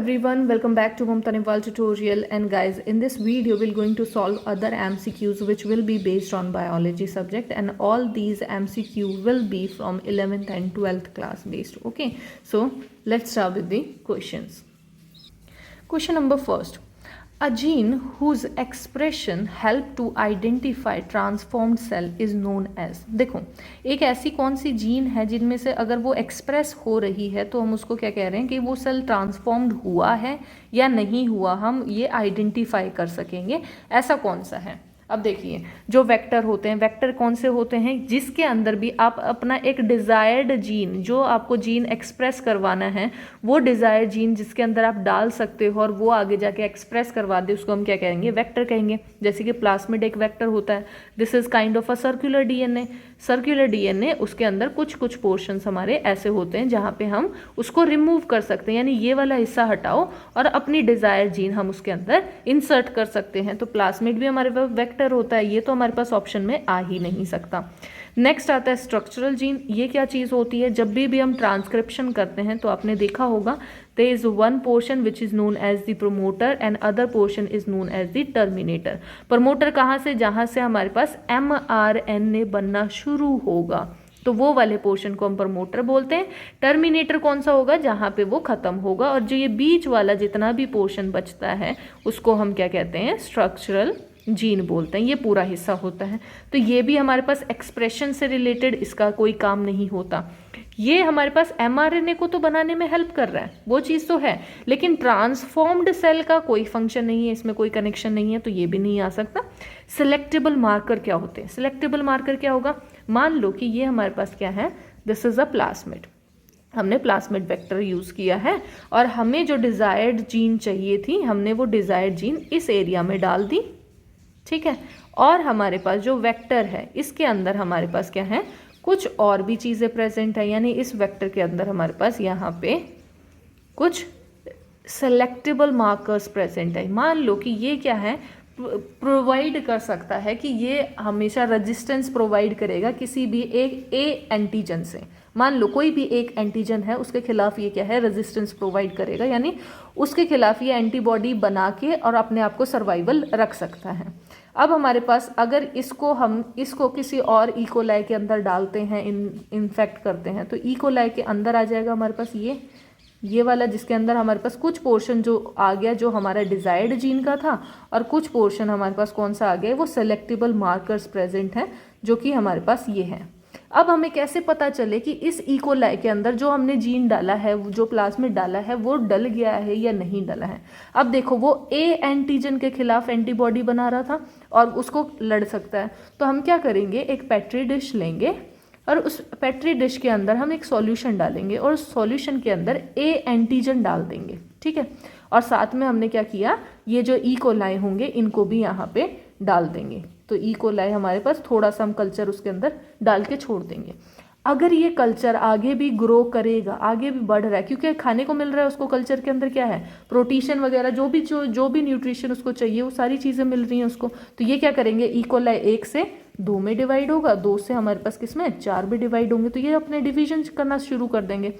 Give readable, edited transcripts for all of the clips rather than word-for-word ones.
Everyone, welcome back to Mamta Nepal tutorial. And guys, in this video we're going to solve other MCQs which will be based on biology subject, and all these MCQ will be from 11th and 12th class based. Okay, so let's start with the questions. Question number first. A gene whose expression help to identify transformed cell is known as. देखो, एक ऐसी कौन सी gene है जिनमें से अगर वो express हो रही है तो हम उसको क्या कह रहे हैं कि वो सेल ट्रांसफॉर्म्ड हुआ है या नहीं हुआ, हम ये आइडेंटिफाई कर सकेंगे। ऐसा कौन सा है? अब देखिए, जो वेक्टर होते हैं, वेक्टर कौन से होते हैं? जिसके अंदर भी आप अपना एक डिज़ायर्ड जीन, जो आपको जीन एक्सप्रेस करवाना है, वो डिज़ायर्ड जीन जिसके अंदर आप डाल सकते हो और वो आगे जाके एक्सप्रेस करवा दे, उसको हम क्या कहेंगे? वेक्टर कहेंगे। जैसे कि प्लास्मिड एक वेक्टर होता है, this is kind of a circular DNA. Circular DNA, उसके अंदर कुछ कुछ पोर्शंस हमारे ऐसे होते हैं जहाँ पे हम उसको रिमूव कर सकते हैं, यानी ये वाला हिस्सा हटाओ और अपनी डिज़ायर्ड जीन हम उसके अंदर इंसर्ट कर सकते हैं। तो प्लास्मिड भी हमारे पास वेक्टर होता है, ये तो हमारे पास ऑप्शन में आ ही नहीं सकता। नेक्स्ट आता है स्ट्रक्चरल जीन। ये क्या चीज़ होती है? जब भी हम ट्रांसक्रिप्शन करते हैं तो आपने देखा होगा, there is one portion which is known as the promoter and other portion is known as the terminator. Promoter कहाँ से? जहाँ से हमारे पास mRNA बनना शुरू होगा, तो वो वाले पोर्शन को हम प्रमोटर बोलते हैं। टर्मिनेटर कौन सा होगा? जहाँ पे वो खत्म होगा, और जो ये बीच वाला जितना भी पोर्शन बचता है उसको हम क्या कहते हैं? स्ट्रक्चरल जीन बोलते हैं। ये पूरा हिस्सा होता है। तो ये भी हमारे पास एक्सप्रेशन से रिलेटेड, इसका कोई काम नहीं होता। ये हमारे पास एमआरएनए को तो बनाने में हेल्प कर रहा है, वो चीज़ तो है, लेकिन ट्रांसफॉर्म्ड सेल का कोई फंक्शन नहीं है, इसमें कोई कनेक्शन नहीं है, तो ये भी नहीं आ सकता। सिलेक्टेबल मार्कर क्या होते हैं? सिलेक्टेबल मार्कर क्या होगा? मान लो कि ये हमारे पास क्या है, दिस इज अ प्लास्मिड, हमने प्लास्मिड वेक्टर यूज़ किया है और हमें जो डिज़ायर्ड जीन चाहिए थी, हमने वो डिज़ायर्ड जीन इस एरिया में डाल दी, ठीक है। और हमारे पास जो वेक्टर है, इसके अंदर हमारे पास क्या है? कुछ और भी चीज़ें प्रेजेंट है, यानी इस वेक्टर के अंदर हमारे पास यहाँ पे कुछ सेलेक्टेबल मार्कर्स प्रेजेंट है। मान लो कि ये क्या है, प्रोवाइड कर सकता है कि ये हमेशा रेजिस्टेंस प्रोवाइड करेगा किसी भी एक ए एंटीजन से। मान लो कोई भी एक एंटीजन है, उसके खिलाफ ये क्या है? रेजिस्टेंस प्रोवाइड करेगा, यानी उसके खिलाफ ये एंटीबॉडी बना के और अपने आप को सर्वाइवल रख सकता है। अब हमारे पास अगर इसको किसी और इकोलाई के अंदर डालते हैं, इन्फेक्ट करते हैं, तो इकोलाई के अंदर आ जाएगा हमारे पास ये वाला, जिसके अंदर हमारे पास कुछ पोर्शन जो आ गया जो हमारा डिजायर्ड जीन का था, और कुछ पोर्शन हमारे पास कौन सा आ गया? वो सेलेक्टेबल मार्कर्स प्रेजेंट हैं, जो कि हमारे पास ये है। अब हमें कैसे पता चले कि इस इकोलाई के अंदर जो हमने जीन डाला है, जो प्लाज्मिड डाला है, वो डल गया है या नहीं डला है? अब देखो, वो ए एंटीजन के खिलाफ एंटीबॉडी बना रहा था और उसको लड़ सकता है, तो हम क्या करेंगे? एक पेट्री डिश लेंगे और उस पेट्री डिश के अंदर हम एक सॉल्यूशन डालेंगे और उस सॉल्यूशन के अंदर ए एंटीजन डाल देंगे, ठीक है। और साथ में हमने क्या किया? ये जो इकोलाई होंगे इनको भी यहाँ पे डाल देंगे। तो इकोलाई हमारे पास थोड़ा सा हम कल्चर उसके अंदर डाल के छोड़ देंगे। अगर ये कल्चर आगे भी ग्रो करेगा, आगे भी बढ़ रहा है, क्योंकि खाने को मिल रहा है उसको, कल्चर के अंदर क्या है? प्रोटीशन वगैरह, जो भी न्यूट्रिशन उसको चाहिए, वो सारी चीज़ें मिल रही हैं उसको, तो ये क्या करेंगे? इकोलाई 1 से 2 में डिवाइड होगा, 2 से हमारे पास किस में? 4 भी डिवाइड होंगे, तो ये अपने डिविजन करना शुरू कर देंगे।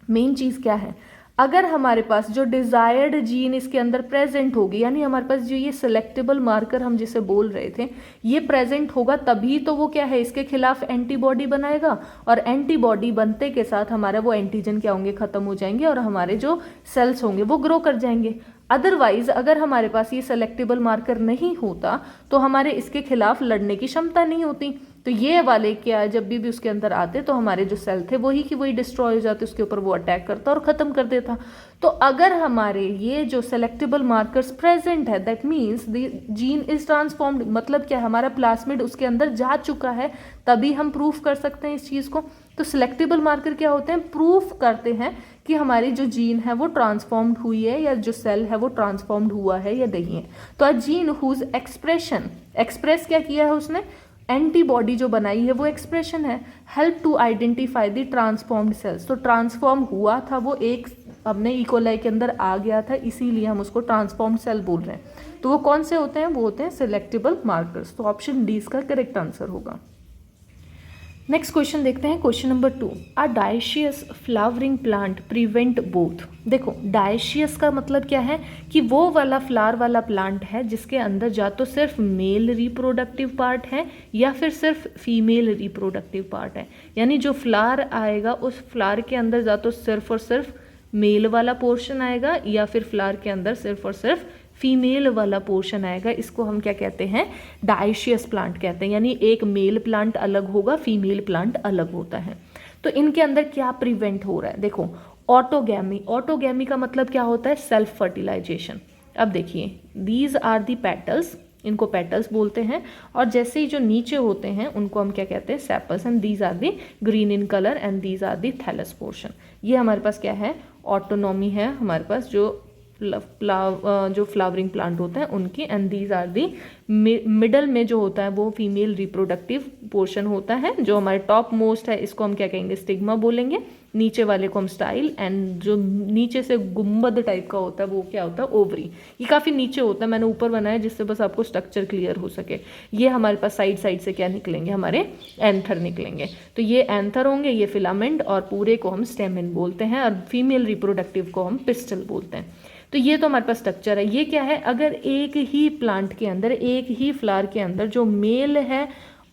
मेन चीज़ क्या है? अगर हमारे पास जो डिज़ायर्ड जीन इसके अंदर प्रेजेंट होगी, यानी हमारे पास जो ये सिलेक्टेबल मार्कर हम जिसे बोल रहे थे, ये प्रेजेंट होगा, तभी तो वो क्या है? इसके खिलाफ एंटीबॉडी बनाएगा, और एंटीबॉडी बनते के साथ हमारा वो एंटीजन क्या होंगे? खत्म हो जाएंगे, और हमारे जो सेल्स होंगे वो ग्रो कर जाएंगे। अदरवाइज अगर हमारे पास ये सेलेक्टेबल मार्कर नहीं होता तो हमारे इसके खिलाफ लड़ने की क्षमता नहीं होती, तो ये वाले क्या, जब भी उसके अंदर आते तो हमारे जो सेल थे वही की वही डिस्ट्रॉय हो जाते, उसके ऊपर वो अटैक करता और ख़त्म कर देता। तो अगर हमारे ये जो सेलेक्टेबल मार्कर्स प्रेजेंट है, that means the gene is transformed, मतलब क्या? हमारा प्लास्मिड उसके अंदर जा चुका है, तभी हम प्रूफ कर सकते हैं इस चीज़ को। तो सिलेक्टेबल मार्कर क्या होते हैं? प्रूफ करते हैं कि हमारी जो जीन है वो ट्रांसफॉर्म्ड हुई है, या जो सेल है वो ट्रांसफॉर्म्ड हुआ है या नहीं है। तो a gene whose expression, express क्या किया है उसने? एंटीबॉडी जो बनाई है वो एक्सप्रेशन है। Help to identify the transformed cells, तो ट्रांसफॉर्म हुआ था वो, एक अपने इकोलाई के अंदर आ गया था, इसीलिए हम उसको ट्रांसफॉर्म्ड सेल बोल रहे हैं। तो वो कौन से होते हैं? वो होते हैं सिलेक्टेबल मार्कर्स। तो ऑप्शन डी इसका करेक्ट आंसर होगा। नेक्स्ट क्वेश्चन देखते हैं, question number 2, a dioecious flowering plant prevent both. देखो डायशियस का मतलब क्या है कि वो वाला फ्लावर वाला प्लांट है जिसके अंदर या तो सिर्फ मेल रिप्रोडक्टिव पार्ट है या फिर सिर्फ फीमेल रिप्रोडक्टिव पार्ट है। यानी जो फ्लावर आएगा उस फ्लावर के अंदर या तो सिर्फ और सिर्फ मेल वाला पोर्शन आएगा या फिर फ्लावर के अंदर सिर्फ और सिर्फ फीमेल वाला पोर्शन आएगा। इसको हम क्या कहते हैं, डायशियस प्लांट कहते हैं। यानी एक मेल प्लांट अलग होगा, फीमेल प्लांट अलग होता है। तो इनके अंदर क्या प्रिवेंट हो रहा है, देखो ऑटोगैमी। ऑटोगैमी का मतलब क्या होता है, सेल्फ फर्टिलाइजेशन। अब देखिए दीज आर दी पेटल्स, इनको पेटल्स बोलते हैं, और जैसे ही जो नीचे होते हैं उनको हम क्या कहते हैं, sepals, and these are the green in colour and these are the thallus portion. ये हमारे पास क्या है, ऑटोनॉमी है हमारे पास जो फ्लावरिंग प्लांट होते हैं उनकी, and these are the middle में जो होता है वो फीमेल रिप्रोडक्टिव पोर्शन होता है। जो हमारे टॉप मोस्ट है इसको हम क्या कहेंगे, स्टिग्मा बोलेंगे, नीचे वाले को हम स्टाइल, एंड जो नीचे से गुम्बद टाइप का होता है वो क्या होता है, ओवरी। ये काफ़ी नीचे होता है, मैंने ऊपर बनाया जिससे बस आपको स्ट्रक्चर क्लियर हो सके। ये हमारे पास साइड साइड से क्या निकलेंगे, हमारे एंथर निकलेंगे। तो ये एंथर होंगे, ये फिलामेंट, और पूरे को हम स्टेमेन बोलते हैं, और फीमेल रिप्रोडक्टिव को हम पिस्टल बोलते हैं। तो ये तो हमारे पास स्ट्रक्चर है। ये क्या है, अगर एक ही प्लांट के अंदर, एक ही फ्लावर के अंदर जो मेल है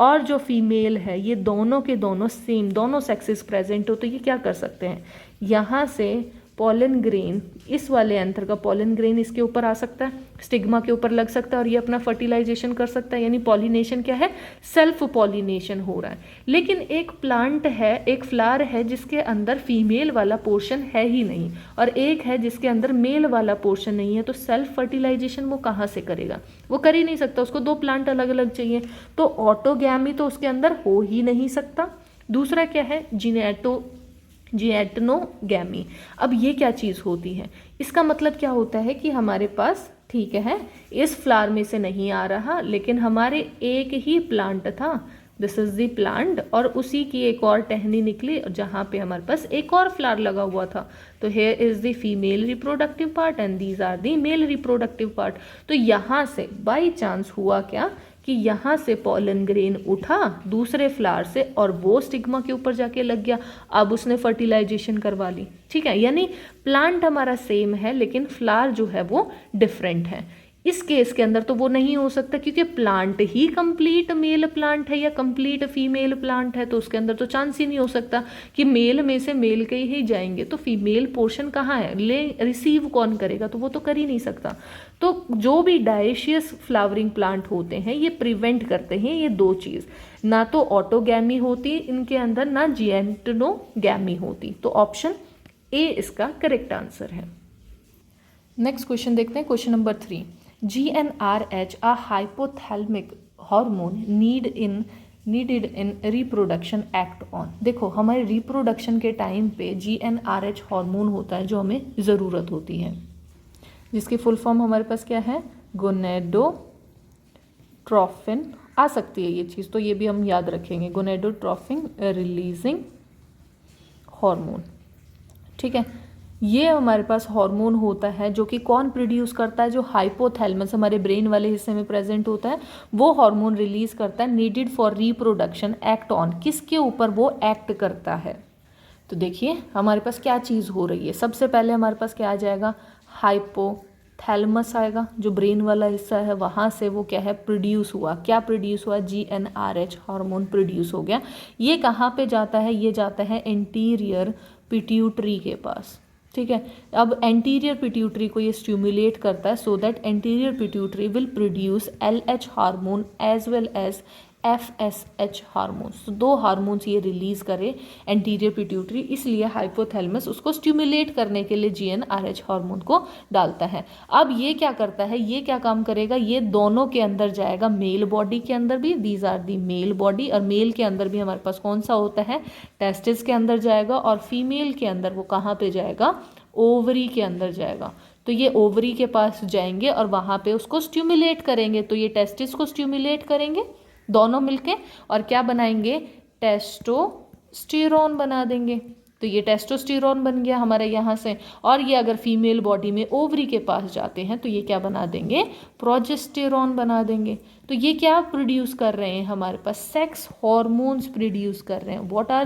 और जो फीमेल है ये दोनों के दोनों सेम, दोनों सेक्सेस प्रेजेंट हो, तो ये क्या कर सकते हैं, यहाँ से पॉलन ग्रेन, इस वाले एंथर का पॉलन ग्रेन इसके ऊपर आ सकता है, स्टिग्मा के ऊपर लग सकता है, और ये अपना फर्टिलाइजेशन कर सकता है। यानी पॉलिनेशन क्या है, सेल्फ पॉलिनेशन हो रहा है। लेकिन एक प्लांट है, एक फ्लावर है जिसके अंदर फीमेल वाला पोर्शन है ही नहीं, और एक है जिसके अंदर मेल वाला पोर्शन नहीं है, तो सेल्फ फर्टिलाइजेशन वो कहाँ से करेगा, वो कर ही नहीं सकता। उसको दो प्लांट अलग अलग चाहिए, तो ऑटोगैमी तो उसके अंदर हो ही नहीं सकता। दूसरा क्या है, जिएटनोगैमी। अब ये क्या चीज़ होती है, इसका मतलब क्या होता है कि हमारे पास, ठीक है, इस फ्लावर में से नहीं आ रहा, लेकिन हमारे एक ही प्लांट था, दिस इज द प्लांट, और उसी की एक और टहनी निकली जहाँ पे हमारे पास एक और फ्लावर लगा हुआ था। तो here is the female reproductive part and these are the male reproductive part. तो यहाँ से बाई चांस हुआ क्या कि यहाँ से पॉलन ग्रेन उठा दूसरे फ्लावर से और वो स्टिग्मा के ऊपर जाके लग गया, अब उसने फर्टिलाइजेशन करवा ली। ठीक है, यानी प्लांट हमारा सेम है लेकिन फ्लावर जो है वो डिफरेंट है। इस केस के अंदर तो वो नहीं हो सकता क्योंकि प्लांट ही कंप्लीट मेल प्लांट है या कंप्लीट फीमेल प्लांट है, तो उसके अंदर तो चांस ही नहीं हो सकता कि मेल में से मेल के ही जाएंगे। तो फीमेल पोर्शन कहाँ है, रिसीव कौन करेगा, तो वो तो कर ही नहीं सकता। तो जो भी डायशियस फ्लावरिंग प्लांट होते हैं ये प्रिवेंट करते हैं ये दो चीज़, ना तो ऑटोगैमी होती इनके अंदर, ना जिएंटनोगैमी होती। तो ऑप्शन ए इसका करेक्ट आंसर है। नेक्स्ट क्वेश्चन देखते हैं, question number 3, GnRH, a hypothalamic hormone needed in reproduction act on। देखो हमारे रिप्रोडक्शन के टाइम पे GnRH हार्मोन होता है जो हमें ज़रूरत होती है, जिसकी फुल फॉर्म हमारे पास क्या है, गोनेडोट्रोफिन आ सकती है ये चीज़, तो ये भी हम याद रखेंगे, गोनेडोट्रोफिन रिलीजिंग हार्मोन। ठीक है, ये हमारे पास हार्मोन होता है जो कि कौन प्रोड्यूस करता है, जो हाइपोथैलेमस हमारे ब्रेन वाले हिस्से में प्रेजेंट होता है, वो हार्मोन रिलीज करता है, needed for reproduction, act on, किसके ऊपर वो एक्ट करता है। तो देखिए हमारे पास क्या चीज़ हो रही है, सबसे पहले हमारे पास क्या आ जाएगा, हाइपोथैलेमस आएगा, जो ब्रेन वाला हिस्सा है वहाँ से वो क्या है प्रोड्यूस हुआ, क्या प्रोड्यूस हुआ, GnRH हार्मोन प्रोड्यूस हो गया। ये कहाँ पे जाता है, ये जाता है एंटीरियर पिट्यूटरी के पास। ठीक है, अब एंटीरियर पिट्यूटरी को ये स्टिमुलेट करता है so that anterior pituitary will produce LH hormone as well as FSH hormones. तो दो हार्मोन्स ये रिलीज करे एंटीरियर पिट्यूटरी, इसलिए हाइपोथैलेमस उसको स्टिमुलेट करने के लिए GnRH हार्मोन को डालता है। अब ये क्या करता है, ये क्या काम करेगा, ये दोनों के अंदर जाएगा, मेल बॉडी के अंदर भी, these are the male body, और मेल के अंदर भी हमारे पास कौन सा होता है, टेस्टिस के अंदर जाएगा, और फीमेल के अंदर वो कहाँ पे जाएगा, ओवरी के अंदर जाएगा। तो ये ओवरी के पास जाएंगे और वहाँ पे उसको स्टिमुलेट करेंगे, तो ये टेस्टिस को स्टिमुलेट करेंगे दोनों मिलके, और क्या बनाएंगे, टेस्टोस्टेरोन बना देंगे। तो ये टेस्टोस्टेरोन बन गया हमारे यहाँ से। और ये अगर फीमेल बॉडी में ओवरी के पास जाते हैं तो ये क्या बना देंगे, प्रोजेस्टेरोन बना देंगे। तो ये क्या प्रोड्यूस कर रहे हैं, हमारे पास सेक्स हॉर्मोन्स प्रोड्यूस कर रहे हैं। What are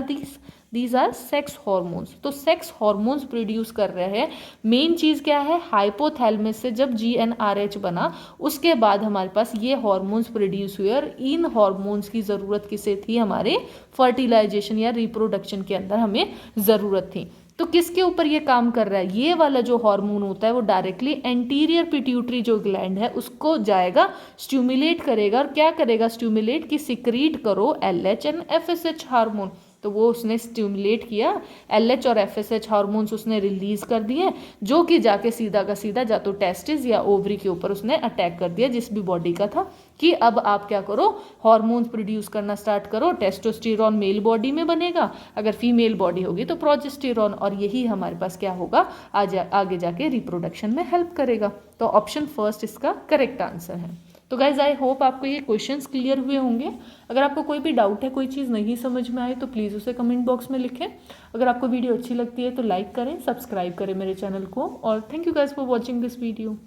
these are sex hormones. तो सेक्स हॉर्मोन्स प्रोड्यूस कर रहे हैं। मेन चीज़ क्या है, हाइपोथैलेमस से जब GnRH बना उसके बाद हमारे पास ये हॉर्मोन्स प्रोड्यूस हुए, और इन हॉर्मोन्स की ज़रूरत किसे थी, हमारे फर्टिलाइजेशन या रिप्रोडक्शन के अंदर हमें ज़रूरत थी। तो किसके ऊपर ये काम कर रहा है, ये वाला जो हार्मोन होता है वो डायरेक्टली एंटीरियर पिट्यूटरी जो ग्लैंड है उसको जाएगा, स्टिमुलेट करेगा। और क्या करेगा स्टिमुलेट, कि सिक्रीट करो LH एंड FSH हार्मोन। तो वो उसने स्टिमुलेट किया, LH और FSH हार्मोन्स उसने रिलीज कर दिए, जो कि जाके सीधा का सीधा जा तो टेस्टिस या ओवरी के ऊपर उसने अटैक कर दिया जिस भी बॉडी का था, कि अब आप क्या करो, हार्मोन्स प्रोड्यूस करना स्टार्ट करो। टेस्टोस्टेरोन मेल बॉडी में बनेगा, अगर फीमेल बॉडी होगी तो प्रोजेस्टेरोन, और यही हमारे पास क्या होगा, आगे जाके रिप्रोडक्शन में हेल्प करेगा। तो ऑप्शन फर्स्ट इसका करेक्ट आंसर है। तो गाइज आई होप आपको ये क्वेश्चंस क्लियर हुए होंगे। अगर आपको कोई भी डाउट है, कोई चीज़ नहीं समझ में आए तो प्लीज़ उसे कमेंट बॉक्स में लिखें। अगर आपको वीडियो अच्छी लगती है तो लाइक करें, सब्सक्राइब करें मेरे चैनल को, और thank you guys for watching this video.